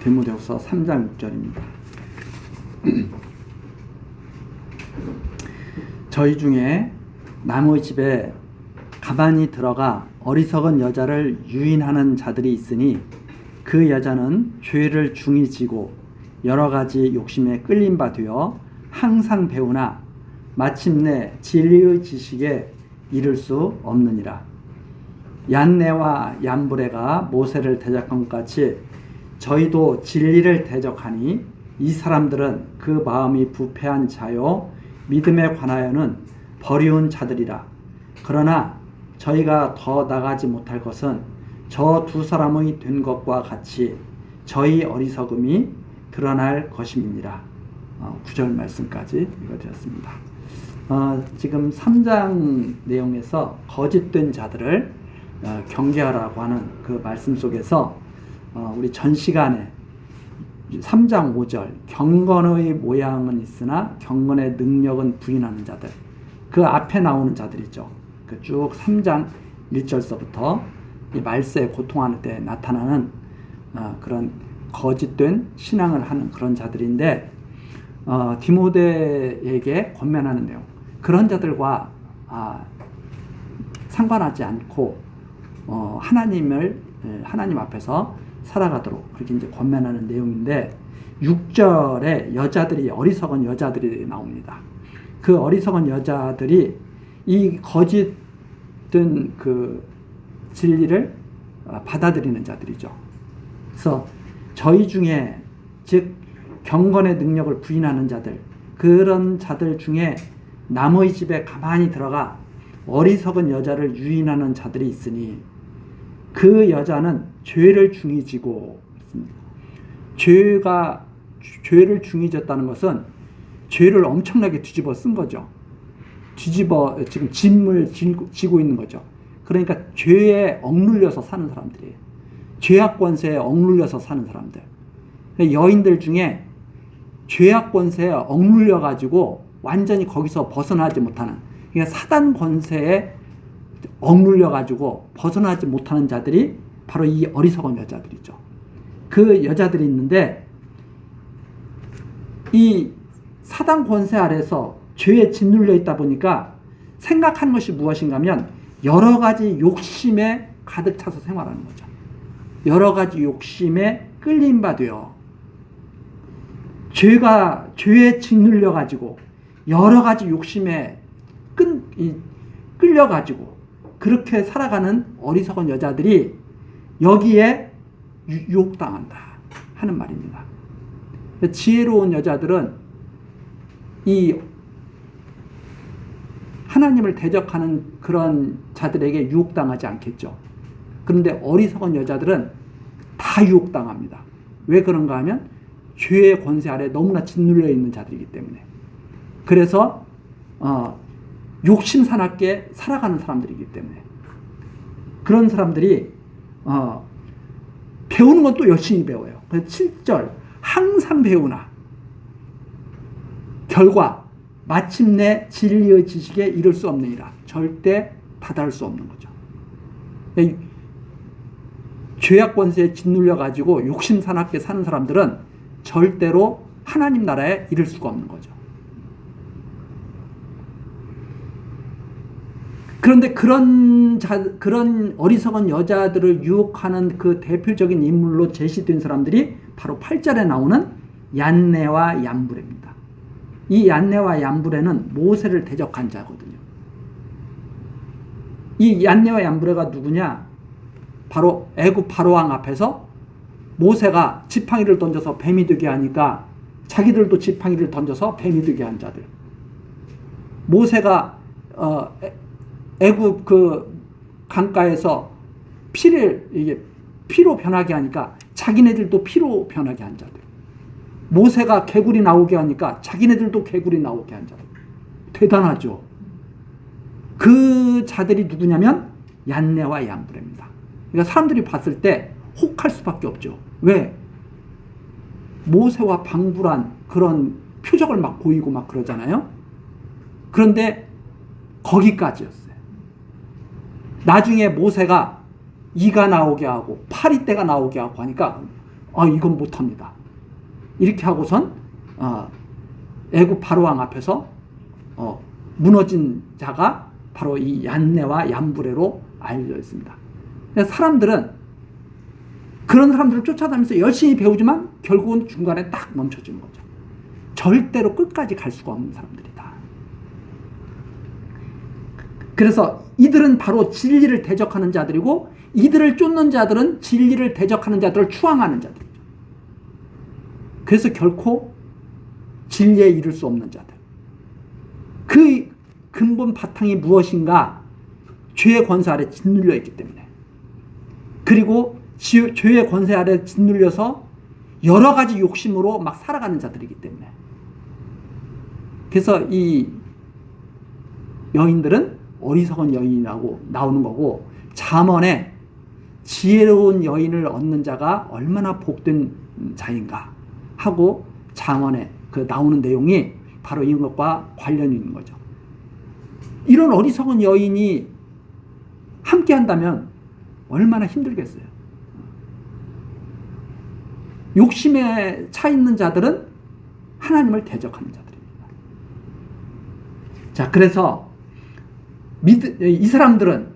디모데후서 3장 6절입니다. 저희 중에 남의 집에 가만히 들어가 어리석은 여자를 유인하는 자들이 있으니 그 여자는 죄를 중히 지고 여러 가지 욕심에 끌린 바 되어 항상 배우나 마침내 진리의 지식에 이를 수 없느니라. 얀네와 얀브레가 모세를 대적한 것 같이 저희도 진리를 대적하니 이 사람들은 그 마음이 부패한 자요 믿음에 관하여는 버리운 자들이라. 그러나 저희가 더 나가지 못할 것은 저 두 사람의 된 것과 같이 저희 어리석음이 드러날 것임이니라. 9절 말씀까지 읽어드렸습니다. 지금 3장 내용에서 거짓된 자들을 경계하라고 하는 그 말씀 속에서 우리 전 시간에 3장 5절 경건의 모양은 있으나 경건의 능력은 부인하는 자들, 그 앞에 나오는 자들이죠. 그 쭉 3장 1절서부터 이 말세에 고통하는 때 나타나는 그런 거짓된 신앙을 하는 그런 자들인데, 디모데에게 권면하는 내용, 그런 자들과 상관하지 않고 하나님 앞에서 살아가도록 그렇게 이제 권면하는 내용인데, 6절에 여자들이, 어리석은 여자들이 나옵니다. 그 어리석은 여자들이 이 거짓된 그 진리를 받아들이는 자들이죠. 그래서 저희 중에, 즉 경건의 능력을 부인하는 자들, 그런 자들 중에 남의 집에 가만히 들어가 어리석은 여자를 유인하는 자들이 있으니 그 여자는 죄를 중히 지고, 죄를 중히 졌다는 것은 죄를 엄청나게 뒤집어 쓴 거죠. 지금 짐을 지고 있는 거죠. 그러니까 죄에 억눌려서 사는 사람들이에요. 죄악 권세에 억눌려서 사는 사람들. 여인들 중에 죄악 권세에 억눌려 가지고 완전히 거기서 벗어나지 못하는, 그러니까 사단 권세에 억눌려 가지고 벗어나지 못하는 자들이 바로 이 어리석은 여자들이죠. 그 여자들이 있는데, 이 사단 권세 아래서 죄에 짓눌려 있다 보니까 생각하는 것이 무엇인가 하면 여러 가지 욕심에 가득 차서 생활하는 거죠. 여러 가지 욕심에 끌린 바 되어 죄에 짓눌려 가지고 여러 가지 욕심에 끌려 가지고 그렇게 살아가는 어리석은 여자들이 여기에 유혹당한다 하는 말입니다. 지혜로운 여자들은 이 하나님을 대적하는 그런 자들에게 유혹당하지 않겠죠. 그런데 어리석은 여자들은 다 유혹당합니다. 왜 그런가 하면 죄의 권세 아래 너무나 짓눌려 있는 자들이기 때문에. 그래서 욕심 사납게 살아가는 사람들이기 때문에. 그런 사람들이 배우는 건 또 열심히 배워요. 그래서 7절 항상 배우나 결과 마침내 진리의 지식에 이를 수 없느니라. 절대 다다를 수 없는 거죠. 죄악 권세에 짓눌려 가지고 욕심 사납게 사는 사람들은 절대로 하나님 나라에 이를 수가 없는 거죠. 그런데 그런 어리석은 여자들을 유혹하는 그 대표적인 인물로 제시된 사람들이 바로 8절에 나오는 얀네와 얀브레입니다. 이 얀네와 얀브레는 모세를 대적한 자거든요. 이 얀네와 얀브레가 누구냐? 바로 애굽 바로왕 앞에서 모세가 지팡이를 던져서 뱀이 되게 하니까 자기들도 지팡이를 던져서 뱀이 되게 한 자들. 모세가 애굽 그 강가에서 피로 변하게 하니까 자기네들도 피로 변하게 한 자들. 모세가 개구리 나오게 하니까 자기네들도 개구리 나오게 한 자들. 대단하죠. 그 자들이 누구냐면 얀네와 얀브레입니다. 그러니까 사람들이 봤을 때 혹할 수밖에 없죠. 왜? 모세와 방불한 그런 표적을 막 보이고 막 그러잖아요. 그런데 거기까지였어요. 나중에 모세가 이가 나오게 하고 파리떼가 나오게 하고 하니까 이건 못합니다. 이렇게 하고선 애굽 바로왕 앞에서 무너진 자가 바로 이 얀네와 얀브레로 알려져 있습니다. 사람들은 그런 사람들을 쫓아다니면서 열심히 배우지만 결국은 중간에 딱 멈춰지는 거죠. 절대로 끝까지 갈 수가 없는 사람들이다. 그래서 이들은 바로 진리를 대적하는 자들이고, 이들을 쫓는 자들은 진리를 대적하는 자들을 추앙하는 자들이죠. 그래서 결코 진리에 이를 수 없는 자들. 그 근본 바탕이 무엇인가? 죄의 권세 아래 짓눌려 있기 때문에. 그리고 죄의 권세 아래 짓눌려서 여러 가지 욕심으로 막 살아가는 자들이기 때문에. 그래서 이 여인들은 어리석은 여인이라고 나오는 거고, 잠언에 지혜로운 여인을 얻는 자가 얼마나 복된 자인가 하고 잠언에 그 나오는 내용이 바로 이것과 관련이 있는 거죠. 이런 어리석은 여인이 함께 한다면 얼마나 힘들겠어요. 욕심에 차 있는 자들은 하나님을 대적하는 자들입니다. 자, 그래서 이 사람들은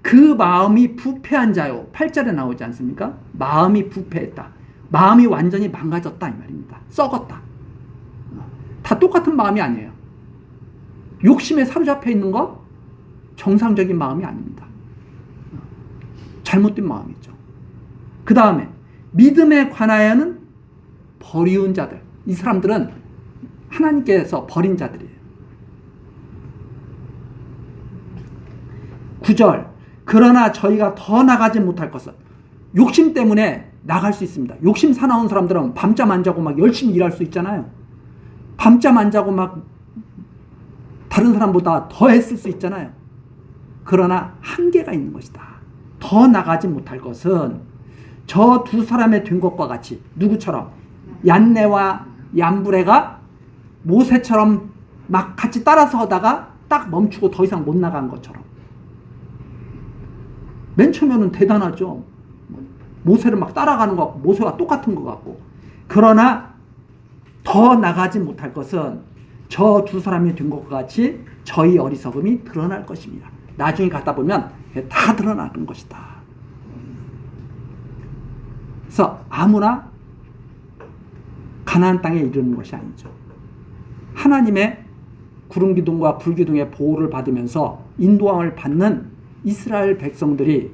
그 마음이 부패한 자요. 8절에 나오지 않습니까? 마음이 부패했다. 마음이 완전히 망가졌다 이 말입니다. 썩었다. 다 똑같은 마음이 아니에요. 욕심에 사로잡혀 있는 거 정상적인 마음이 아닙니다. 잘못된 마음이죠. 그 다음에 믿음에 관하여는 버리운 자들. 이 사람들은 하나님께서 버린 자들이에요. 9절, 그러나 저희가 더 나가지 못할 것은, 욕심 때문에 나갈 수 있습니다. 욕심 사나운 사람들은 밤잠 안 자고 막 열심히 일할 수 있잖아요. 밤잠 안 자고 막 다른 사람보다 더 했을 수 있잖아요. 그러나 한계가 있는 것이다. 더 나가지 못할 것은 저 두 사람의 된 것과 같이, 누구처럼? 얀네와 얀브레가 모세처럼 막 같이 따라서 하다가 딱 멈추고 더 이상 못 나간 것처럼. 맨 처음에는 대단하죠. 모세를 막 따라가는 것 같고, 모세와 똑같은 것 같고. 그러나 더 나가지 못할 것은 저 두 사람이 된 것과 같이 저희 어리석음이 드러날 것입니다. 나중에 갔다 보면 다 드러나는 것이다. 그래서 아무나 가나안 땅에 이르는 것이 아니죠. 하나님의 구름기둥과 불기둥의 보호를 받으면서 인도함을 받는 이스라엘 백성들이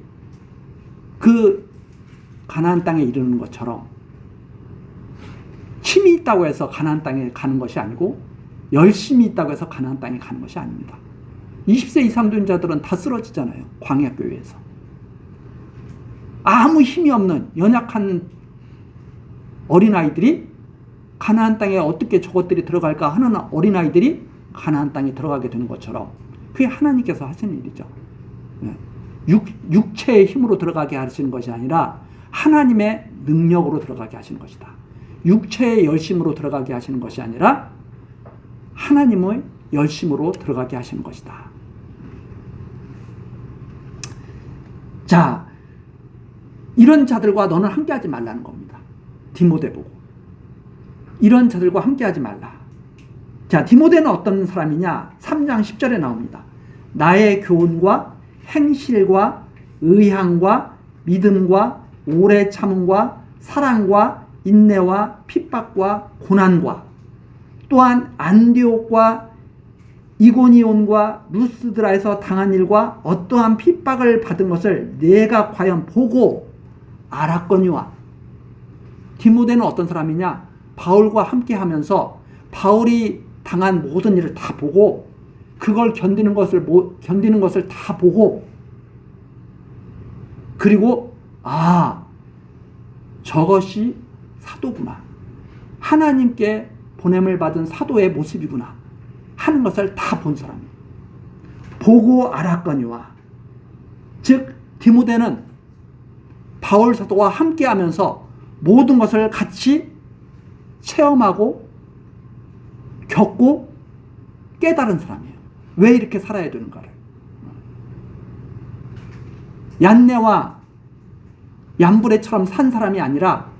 그 가나안 땅에 이르는 것처럼 힘이 있다고 해서 가나안 땅에 가는 것이 아니고, 열심히 있다고 해서 가나안 땅에 가는 것이 아닙니다. 20세 이상 된 자들은 다 쓰러지잖아요. 광야교회에서. 아무 힘이 없는 연약한 어린아이들이 가나안 땅에 어떻게 저것들이 들어갈까 하는 어린아이들이 가나안 땅에 들어가게 되는 것처럼, 그게 하나님께서 하시는 일이죠. 육체의 힘으로 들어가게 하시는 것이 아니라 하나님의 능력으로 들어가게 하시는 것이다. 육체의 열심으로 들어가게 하시는 것이 아니라 하나님의 열심으로 들어가게 하시는 것이다. 자, 이런 자들과 너는 함께하지 말라는 겁니다. 디모데 보고. 이런 자들과 함께하지 말라. 자, 디모데는 어떤 사람이냐? 3장 10절에 나옵니다. 나의 교훈과 행실과 의향과 믿음과 오래 참음과 사랑과 인내와 핍박과 고난과, 또한 안디옥과 이고니온과 루스드라에서 당한 일과 어떠한 핍박을 받은 것을 내가 과연 보고 알았거니와. 디모데는 어떤 사람이냐? 바울과 함께 하면서 바울이 당한 모든 일을 다 보고, 그걸 견디는 것을 다 보고, 그리고 저것이 사도구나, 하나님께 보냄을 받은 사도의 모습이구나 하는 것을 다 본 사람이에요. 보고 알았거니와. 즉 디모데는 바울 사도와 함께 하면서 모든 것을 같이 체험하고 겪고 깨달은 사람이에요. 왜 이렇게 살아야 되는가를. 얀네와 얀브레처럼 산 사람이 아니라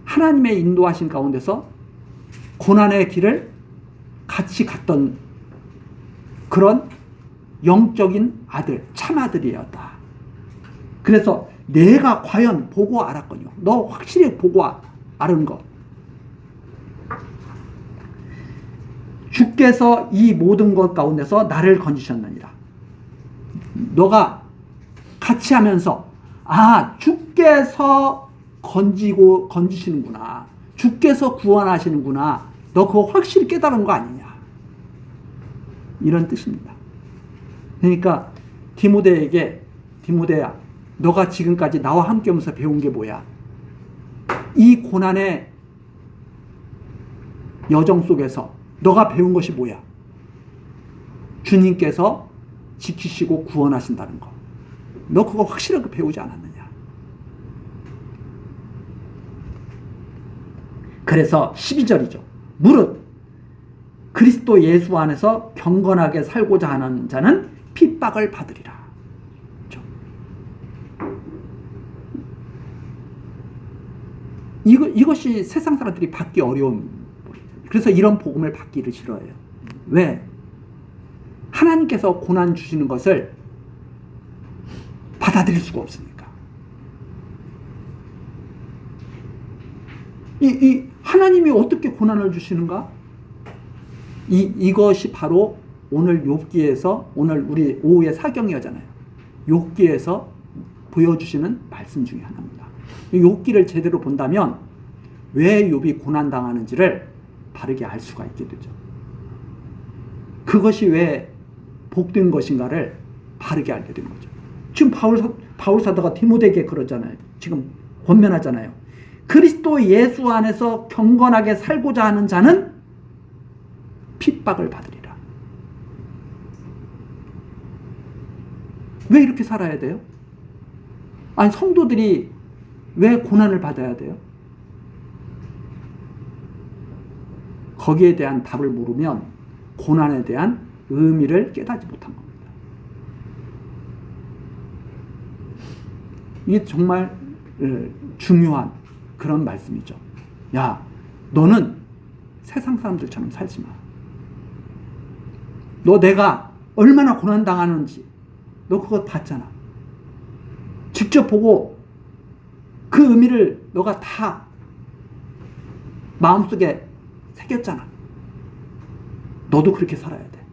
하나님의 인도하신 가운데서 고난의 길을 같이 갔던 그런 영적인 아들, 참아들이었다. 그래서 내가 과연 보고 알았거든요. 너 확실히 보고 아는 것. 주께서 이 모든 것 가운데서 나를 건지셨느니라. 너가 같이 하면서 주께서 건지시는구나. 주께서 구원하시는구나. 너 그거 확실히 깨달은 거 아니냐. 이런 뜻입니다. 그러니까 디모데에게 디모데야, 너가 지금까지 나와 함께 하면서 배운 게 뭐야? 이 고난의 여정 속에서 너가 배운 것이 뭐야? 주님께서 지키시고 구원하신다는 거. 너 그거 확실하게 배우지 않았느냐? 그래서 12절이죠. 무릇 그리스도 예수 안에서 경건하게 살고자 하는 자는 핍박을 받으리라. 이것이 세상 사람들이 받기 어려운. 그래서 이런 복음을 받기를 싫어해요. 왜? 하나님께서 고난 주시는 것을 받아들일 수가 없으니까. 하나님이 어떻게 고난을 주시는가? 이것이 바로 오늘 욥기에서, 오늘 우리 오후에 사경이잖아요. 욥기에서 보여주시는 말씀 중에 하나입니다. 욥기를 제대로 본다면 왜 욥이 고난당하는지를 바르게 알 수가 있게 되죠. 그것이 왜 복된 것인가를 바르게 알게 된 거죠. 지금 바울 사도가 디모데에게 그러잖아요. 지금 권면하잖아요. 그리스도 예수 안에서 경건하게 살고자 하는 자는 핍박을 받으리라. 왜 이렇게 살아야 돼요? 아니, 성도들이 왜 고난을 받아야 돼요? 거기에 대한 답을 모르면 고난에 대한 의미를 깨닫지 못한 겁니다. 이게 정말 중요한 그런 말씀이죠. 야, 너는 세상 사람들처럼 살지 마. 너 내가 얼마나 고난당하는지 너 그거 봤잖아. 직접 보고 그 의미를 너가 다 마음속에 새겼잖아. 너도 그렇게 살아야 돼.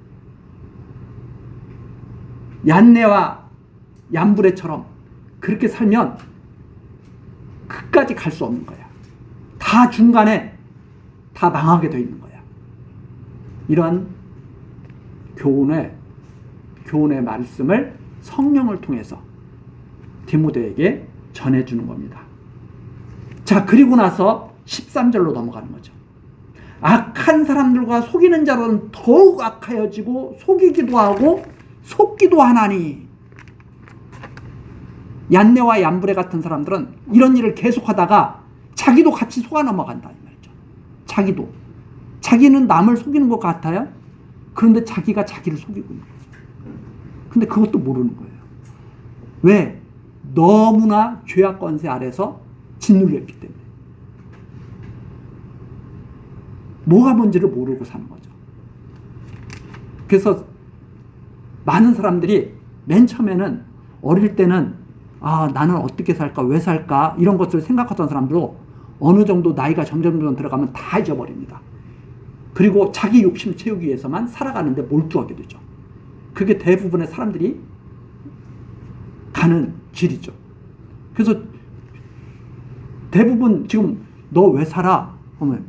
얀네와 얀브레처럼 그렇게 살면 끝까지 갈 수 없는 거야. 다 중간에 다 망하게 돼 있는 거야. 이런 교훈의 말씀을 성령을 통해서 디모데에게 전해주는 겁니다. 자, 그리고 나서 13절로 넘어가는 거죠. 악한 사람들과 속이는 자로는 더욱 악하여지고 속이기도 하고 속기도 하나니. 얀네와 얀브레 같은 사람들은 이런 일을 계속하다가 자기도 같이 속아 넘어간다 이 말이죠. 자기는 남을 속이는 것 같아요. 그런데 자기가 자기를 속이고 있는 거죠. 근데 그것도 모르는 거예요. 왜? 너무나 죄악 권세 아래서 짓눌렸기 때문에. 뭐가 뭔지를 모르고 사는 거죠. 그래서 많은 사람들이 맨 처음에는 어릴 때는 나는 어떻게 살까, 왜 살까 이런 것들을 생각하던 사람도 어느 정도 나이가 점점 들어가면 다 잊어버립니다. 그리고 자기 욕심 채우기 위해서만 살아가는데 몰두하게 되죠. 그게 대부분의 사람들이 가는 길이죠. 그래서 대부분 지금 너 왜 살아?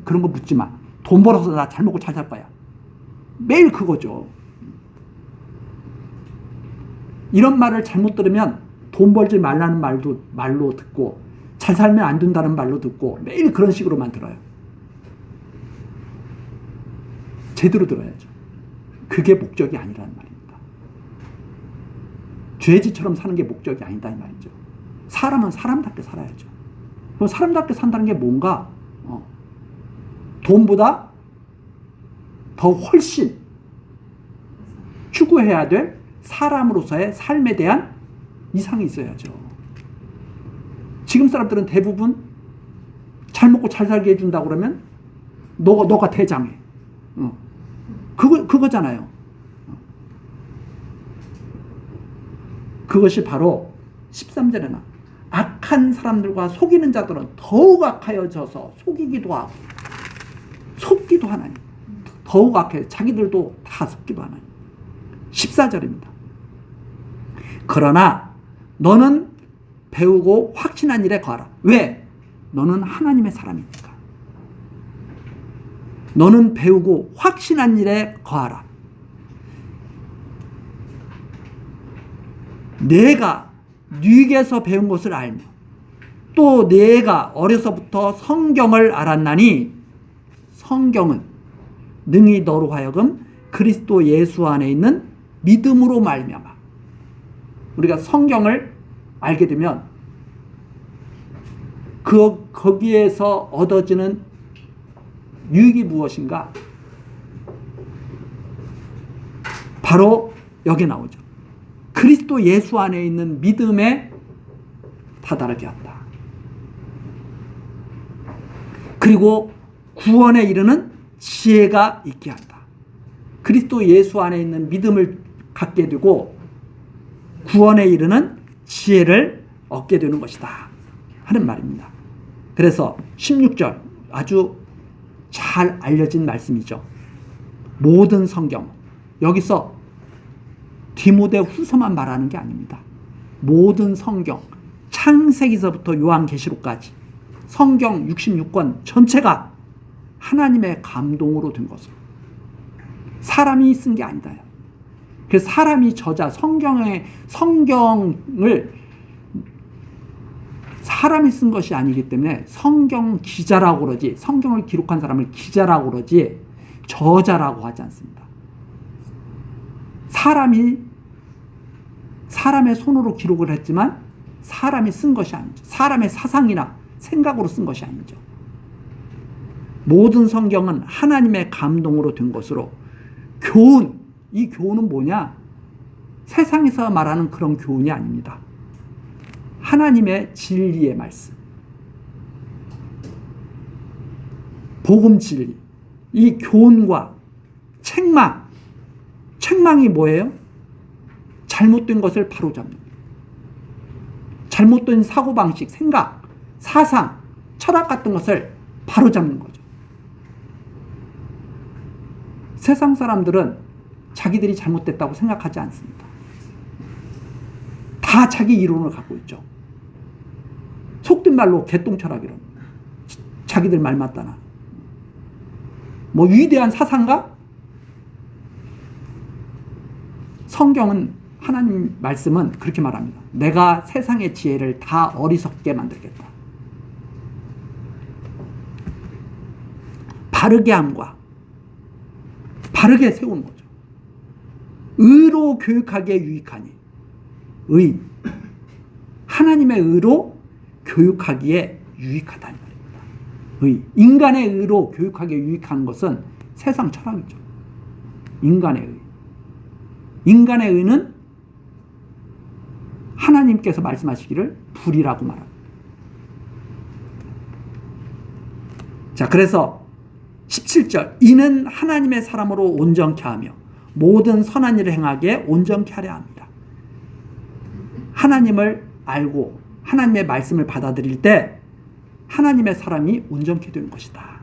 그런 거 묻지 마. 돈 벌어서 나 잘 먹고 잘 살 거야. 매일 그거죠. 이런 말을 잘못 들으면 돈 벌지 말라는 말로 듣고 잘 살면 안 된다는 말로 듣고 매일 그런 식으로만 들어요. 제대로 들어야죠. 그게 목적이 아니라는 말입니다. 죄지처럼 사는 게 목적이 아니다 이 말이죠. 사람은 사람답게 살아야죠. 그럼 사람답게 산다는 게 뭔가 돈보다 더 훨씬 추구해야 될 사람으로서의 삶에 대한 이상이 있어야죠. 지금 사람들은 대부분 잘 먹고 잘 살게 해준다고 그러면 너가 대장해. 그거잖아요. 그것이 바로 13절에는 악한 사람들과 속이는 자들은 더욱 악하여져서 속이기도 하고 속기도 하나니 더욱 악해. 자기들도 다 속기도 하나니. 14절입니다. 그러나 너는 배우고 확신한 일에 거하라. 왜? 너는 하나님의 사람이니까. 너는 배우고 확신한 일에 거하라. 내가 네게서 배운 것을 알며 또 내가 어려서부터 성경을 알았나니 성경은 능히 너로 하여금 그리스도 예수 안에 있는 믿음으로 말미암아. 우리가 성경을 알게 되면 거기에서 얻어지는 유익이 무엇인가? 바로 여기 나오죠. 그리스도 예수 안에 있는 믿음에 다다르게 한다. 그리고 구원에 이르는 지혜가 있게 한다. 그리스도 예수 안에 있는 믿음을 갖게 되고 구원에 이르는 지혜를 얻게 되는 것이다 하는 말입니다. 그래서 16절 아주 잘 알려진 말씀이죠. 모든 성경, 여기서 디모데 후서만 말하는 게 아닙니다. 모든 성경, 창세기서부터 요한계시록까지 성경 66권 전체가 하나님의 감동으로 된 것으로, 사람이 쓴 게 아니다. 그래서 사람이 저자, 성경을 사람이 쓴 것이 아니기 때문에 성경 기자라고 그러지, 성경을 기록한 사람을 기자라고 그러지 저자라고 하지 않습니다. 사람의 손으로 기록을 했지만 사람이 쓴 것이 아니죠. 사람의 사상이나 생각으로 쓴 것이 아니죠. 모든 성경은 하나님의 감동으로 된 것으로, 교훈, 이 교훈은 뭐냐? 세상에서 말하는 그런 교훈이 아닙니다. 하나님의 진리의 말씀, 복음 진리, 이 교훈과 책망이 뭐예요? 잘못된 것을 바로잡는, 잘못된 사고방식, 생각, 사상, 철학 같은 것을 바로잡는 거죠. 세상 사람들은 자기들이 잘못됐다고 생각하지 않습니다. 다 자기 이론을 갖고 있죠. 속된 말로 개똥철학이라고. 자기들 말 맞다나. 뭐 위대한 사상가? 성경은, 하나님 말씀은 그렇게 말합니다. 내가 세상의 지혜를 다 어리석게 만들겠다. 바르게 함과 바르게 세우는 거죠. 의로 교육하기에 유익하니, 의, 하나님의 의로 교육하기에 유익하다는 말입니다. 의, 인간의 의로 교육하기에 유익한 것은 세상 철학이죠. 인간의 의. 인간의 의는 하나님께서 말씀하시기를 불이라고 말합니다. 자, 그래서 17절, 이는 하나님의 사람으로 온전케 하며 모든 선한 일을 행하기에 온전케 하려 합니다. 하나님을 알고 하나님의 말씀을 받아들일 때 하나님의 사람이 온전케 되는 것이다.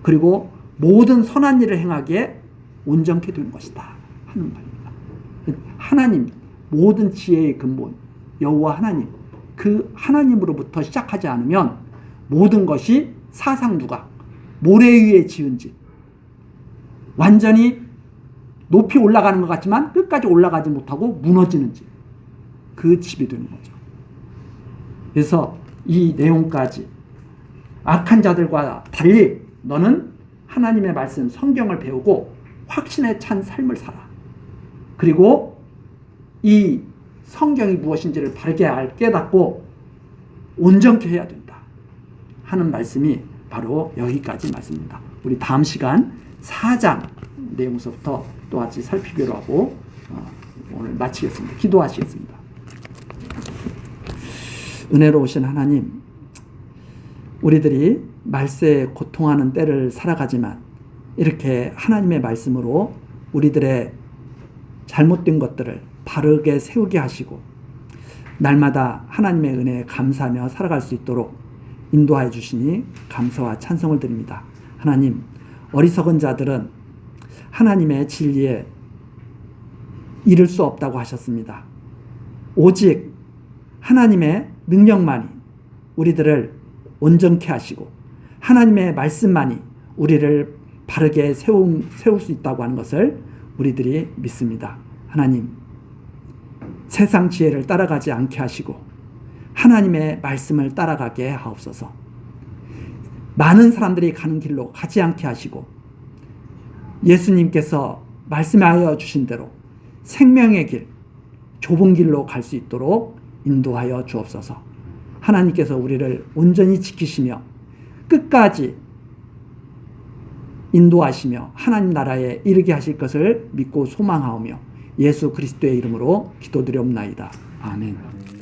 그리고 모든 선한 일을 행하기에 온전케 되는 것이다 하는 말입니다. 하나님, 모든 지혜의 근본 여호와 하나님, 그 하나님으로부터 시작하지 않으면 모든 것이 사상 누각, 모래 위에 지은 집, 완전히 높이 올라가는 것 같지만 끝까지 올라가지 못하고 무너지는 집, 그 집이 되는 거죠. 그래서 이 내용까지 악한 자들과 달리 너는 하나님의 말씀 성경을 배우고 확신에 찬 삶을 살아. 그리고 이 성경이 무엇인지를 바르게 깨닫고 온전케 해야 된다 하는 말씀이 바로 여기까지 말씀입니다. 우리 다음 시간 4장 내용서부터 또 같이 살피기로 하고 오늘 마치겠습니다. 기도하시겠습니다. 은혜로우신 하나님, 우리들이 말세에 고통하는 때를 살아가지만 이렇게 하나님의 말씀으로 우리들의 잘못된 것들을 바르게 세우게 하시고 날마다 하나님의 은혜에 감사하며 살아갈 수 있도록 인도하여 주시니 감사와 찬송을 드립니다. 하나님, 어리석은 자들은 하나님의 진리에 이를 수 없다고 하셨습니다. 오직 하나님의 능력만이 우리들을 온전케 하시고 하나님의 말씀만이 우리를 바르게 세울 수 있다고 하는 것을 우리들이 믿습니다. 하나님, 세상 지혜를 따라가지 않게 하시고 하나님의 말씀을 따라가게 하옵소서. 많은 사람들이 가는 길로 가지 않게 하시고 예수님께서 말씀하여 주신 대로 생명의 길, 좁은 길로 갈 수 있도록 인도하여 주옵소서. 하나님께서 우리를 온전히 지키시며 끝까지 인도하시며 하나님 나라에 이르게 하실 것을 믿고 소망하오며 예수 그리스도의 이름으로 기도드리옵나이다. 아멘.